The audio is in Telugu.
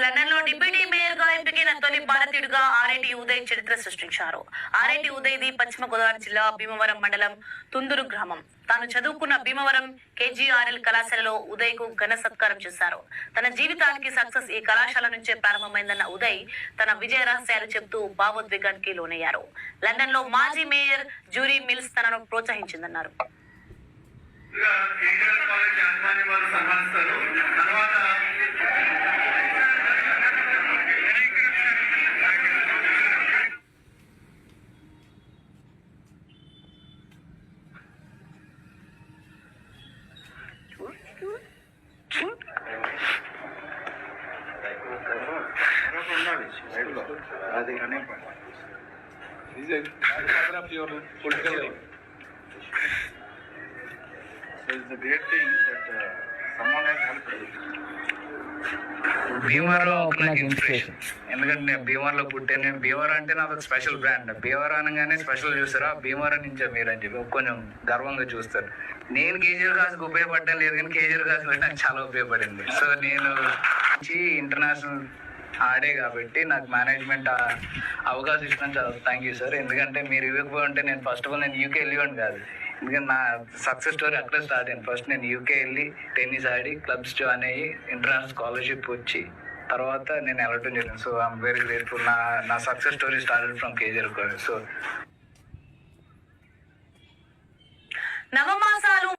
లండన్ లో డిప్యూటీ మేయర్ గా ఎంపికైన తొలి భారతీయుడిగా ఆర్ఐటి ఉదయ్ చరిత్ర సృష్టించారు. ఆర్ఐటి ఉదయ్ది పశ్చిమ గోదావరి జిల్లా భీమవరం మండలం తుందూరు గ్రామం. తాను చదువుకున్న భీమవరం KGRL కళాశాలలో ఉదయ్ కు ఘన సత్కారం చేశారు. తన జీవితానికి సక్సెస్ ఈ కళాశాల నుంచే ప్రారంభమైందన్న ఉదయ్ తన విజయ రహస్యాలు చెబుతూ భావోద్వేగానికి లోనయ్యారు. లండన్ లో మాజీ మేయర్ జూరీ మిల్స్ తనను ప్రోత్సహించిందన్నారు. He's a father of your political life. So it's a great thing that someone has helped you. Bhimavaram నాకు ఇన్స్పిరేషన్. ఎందుకంటే నేను భీమవరంలో పుట్టాను. నేను భీమవరం అంటే నాకు స్పెషల్ బ్రాండ్. భీమవరం అనగానే స్పెషల్ చూస్తారా, భీమవరం నుంచే మీరు అని చెప్పి కొంచెం గర్వంగా చూస్తారు. నేను కేజీఆర్ క్లాస్కి ఉపయోగపడడం లేదు, కానీ కేజీఆర్ క్లాస్ నాకు చాలా ఉపయోగపడింది. సో నేను ఇంటర్నేషనల్ ఆడే కాబట్టి నాకు మేనేజ్మెంట్ అవకాశం ఇచ్చిన చాలా థ్యాంక్ యూ సార్. ఎందుకంటే మీరు ఇవ్వకపోయి ఉంటే నేను ఫస్ట్ ఆఫ్ ఆల్ నేను యూకే వెళ్ళేవాడిని కాదు. ఎందుకంటే నా సక్సెస్ స్టోరీ అక్కడే స్టార్ట్ అయింది. ఫస్ట్ నేను యూకే వెళ్ళి టెన్నిస్ ఆడి క్లబ్స్ జాయిన్ అయ్యి ఇంటర్నేషనల్ స్కాలర్షిప్ వచ్చి తర్వాత నేను వెళ్ళటం జరిగింది. So I'm very grateful. నా success story started from KGR college. So నవమాసాలు